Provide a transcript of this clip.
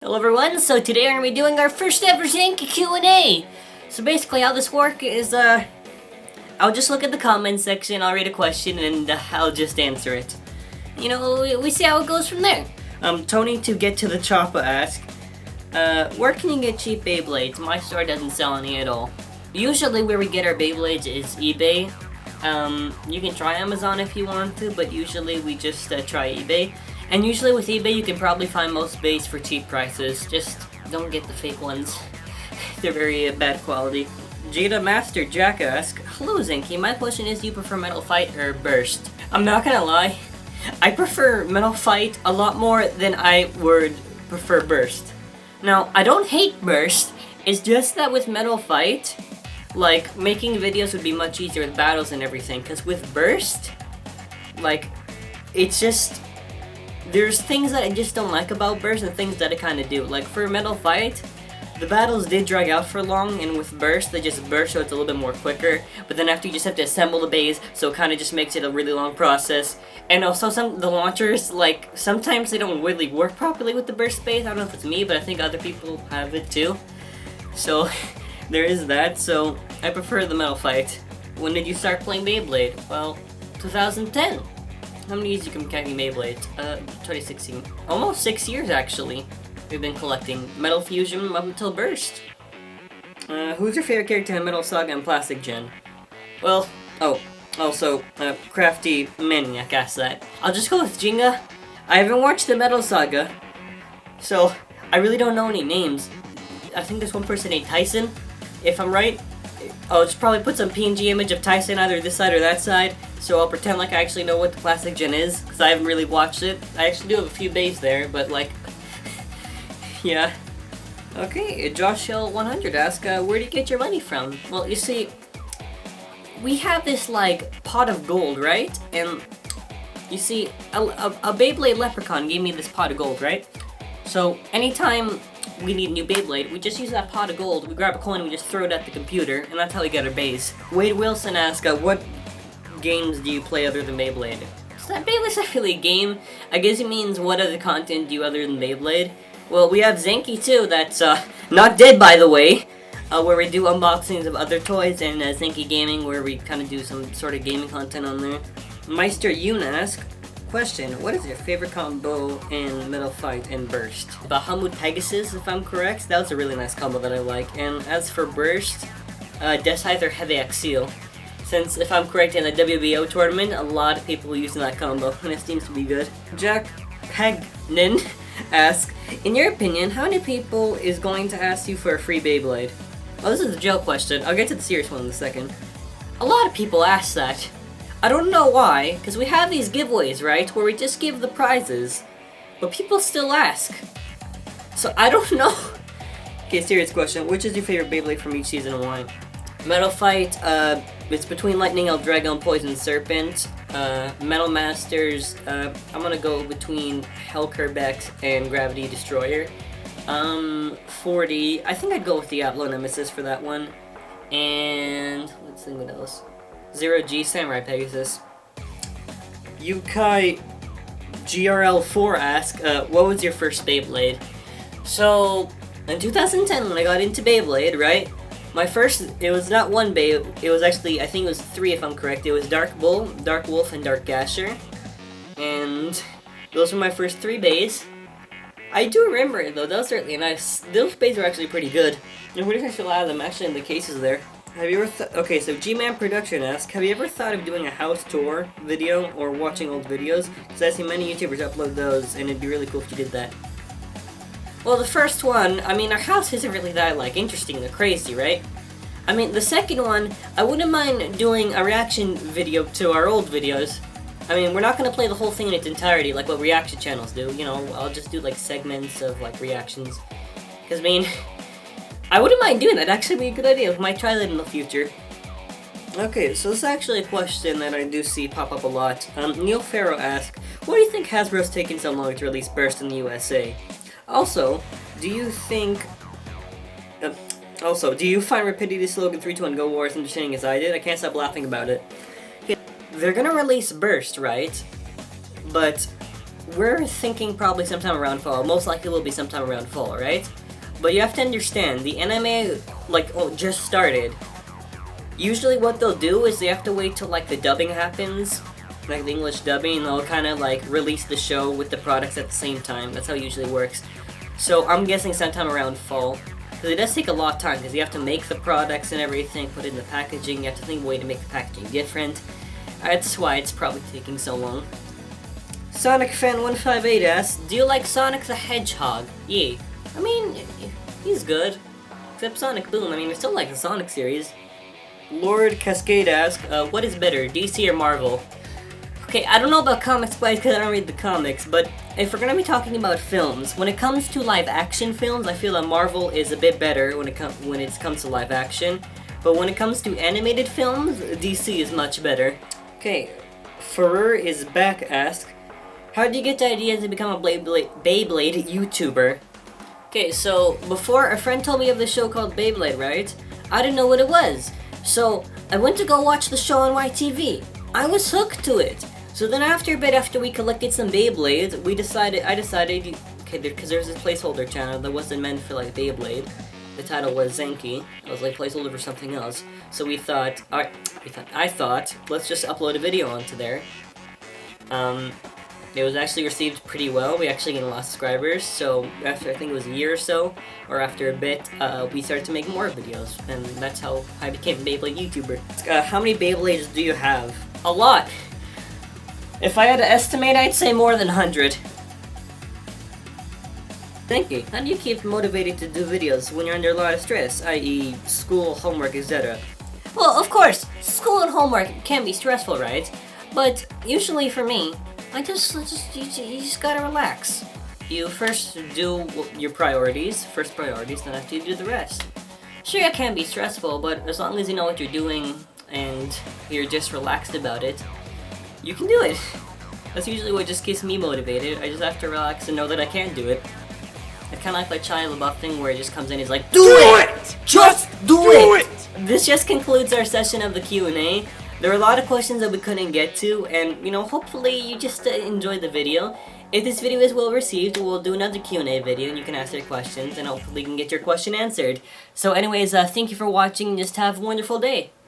Hello everyone, so today we're going to be doing our first ever Zankye Q A. So basically how this works is, I'll just look at the comment section, I'll read a question, and I'll just answer it. You know, we see how it goes from there. Tony to get to the chopper ask, where can you get cheap Beyblades? My store doesn't sell any at all. Usually where we get our Beyblades is eBay. You can try Amazon if you want to, but usually we just try eBay. And usually with eBay you can probably find most Beys for cheap prices. Just don't get the fake ones. They're very bad quality. Jada Master Jack asks, hello Zankye, my question is, do you prefer Metal Fight or Burst? I'm not gonna lie, I prefer Metal Fight a lot more than I would prefer Burst. Now, I don't hate Burst, it's just that with Metal Fight, like, making videos would be much easier with battles and everything, because with Burst, like, it's just, there's things that I just don't like about Burst and things that I kind of do. Like, for Metal Fight, the battles did drag out for long, and with Burst, they just burst, so it's a little bit more quicker. But then after, you just have to assemble the Beys, so it kind of just makes it a really long process. And also, the launchers, like, sometimes they don't really work properly with the Burst Beys. I don't know if it's me, but I think other people have it too. So, there is that, so I prefer the Metal Fight. When did you start playing Beyblade? Well, 2010. How many years you can count Beyblades? 2016. Almost 6 years, actually. We've been collecting Metal Fusion up until Burst. Who's your favorite character in Metal Saga and Plastic Gen? Well, also, Crafty Maniac asked that. I'll just go with Jinga. I haven't watched the Metal Saga, so I really don't know any names. I think there's one person named Tyson, if I'm right. I'll just probably put some PNG image of Tyson either this side or that side, so I'll pretend like I actually know what the Plastic Gen is, because I haven't really watched it. I actually do have a few Beys there, but like, yeah. Okay, Josh Hill 100 asks, where do you get your money from? Well, you see, we have this like pot of gold, right? And you see, a Beyblade Leprechaun gave me this pot of gold, right? So anytime we need a new Beyblade, we just use that pot of gold, we grab a coin, we just throw it at the computer, and that's how we get our Beys. Wade Wilson asks, what games do you play other than Beyblade? So that Beyblade's not really a game. I guess it means what other content do you other than Beyblade? Well, we have Zankye too, that's not dead by the way, where we do unboxings of other toys, and Zankye Gaming, where we kind of do some sort of gaming content on there. Meister Yoon asks, question, what is your favorite combo in Metal Fight and Burst? Bahamut Pegasus, if I'm correct. That was a really nice combo that I like. And as for Burst, Deathscyther Heavy Axial. Since, if I'm correct, in the WBO tournament, a lot of people were using that combo, and it seems to be good. Jack Pagnin asks, in your opinion, how many people is going to ask you for a free Beyblade? Oh, this is a joke question. I'll get to the serious one in a second. A lot of people ask that. I don't know why, because we have these giveaways, right, where we just give the prizes, but people still ask. So I don't know. Okay, serious question. Which is your favorite Beyblade from each season and why? Metal Fight, it's between Lightning Elf, Dragon, Poison Serpent. Metal Masters, I'm gonna go between Hellkerbex and Gravity Destroyer. 40, I think I'd go with Diablo Nemesis for that one. And, let's see what else. 0G Samurai Pegasus. Yukai GRL4 asks, what was your first Beyblade? So, in 2010 when I got into Beyblade, right? My first, it was not one Bey, it was actually, I think it was 3 if I'm correct. It was Dark Bull, Dark Wolf, and Dark Gasher. And those were my first 3 Beys. I do remember it though, that was certainly nice. Those Beys were actually pretty good. And what if I should allow them actually in the cases there? Have you ever okay, so G-Man Production asks, have you ever thought of doing a house tour video or watching old videos? Because I've seen many YouTubers upload those, and it'd be really cool if you did that. Well, the first one, I mean, our house isn't really that, like, interesting or crazy, right? I mean, the second one, I wouldn't mind doing a reaction video to our old videos. I mean, we're not going to play the whole thing in its entirety like what reaction channels do, you know, I'll just do, like, segments of, like, reactions. Because, I mean, I wouldn't mind doing that, that'd actually be a good idea, we might try that in the future. Okay, so this is actually a question that I do see pop up a lot. Neil Farrow asks, why do you think Hasbro's taking so long to release Burst in the USA? Also, do you think... do you find Rapidity Slogan 3, 2, 1, Go Wars interesting as I did? I can't stop laughing about it. They're gonna release Burst, right? But we're thinking probably sometime around fall. Most likely will be sometime around fall, right? But you have to understand, the anime, like, just started. Usually what they'll do is they have to wait till, like, the dubbing happens, like the English dubbing, and they'll kind of, like, release the show with the products at the same time. That's how it usually works. So I'm guessing sometime around fall. Because it does take a lot of time, because you have to make the products and everything, put it in the packaging, you have to think of a way to make the packaging different. That's why it's probably taking so long. Sonic Fan 158 asks, do you like Sonic the Hedgehog? Yeah. I mean, he's good. Except Sonic Boom, I mean, I still like the Sonic series. Lord Cascade asks, what is better, DC or Marvel? Okay, I don't know about comics because I don't read the comics, but if we're gonna be talking about films, when it comes to live action films, I feel that Marvel is a bit better when it comes to live action. But when it comes to animated films, DC is much better. Okay, Ferrer is back asks, how did you get the idea to become a Beyblade YouTuber? Okay, so before a friend told me of this show called Beyblade, right? I didn't know what it was. So I went to go watch the show on YTV. I was hooked to it. So then after a bit, after we collected some Beyblades, I decided, okay, because there's this placeholder channel that wasn't meant for like Beyblade. The title was Zankye. It was like placeholder for something else. So I thought, let's just upload a video onto there. It was actually received pretty well. We actually gained a lot of subscribers. So after I think it was a year or so, or after a bit, we started to make more videos, and that's how I became a Beyblade YouTuber. How many Beyblades do you have? A lot. If I had to estimate, I'd say more than 100. Thank you. How do you keep motivated to do videos when you're under a lot of stress, i.e. school, homework, etc.? Well, of course, school and homework can be stressful, right? But usually for me, you just gotta relax. You first do your priorities, then after you do the rest. Sure, it can be stressful, but as long as you know what you're doing and you're just relaxed about it, you can do it. That's usually what just keeps me motivated. I just have to relax and know that I can do it. It's kind of like the Shia LaBeouf thing where he just comes in and he's like, Do it! Just do it! This just concludes our session of the Q&A. There were a lot of questions that we couldn't get to, and, you know, hopefully you just enjoyed the video. If this video is well received, we'll do another Q&A video, and you can ask your questions, and hopefully you can get your question answered. So anyways, thank you for watching, and just have a wonderful day.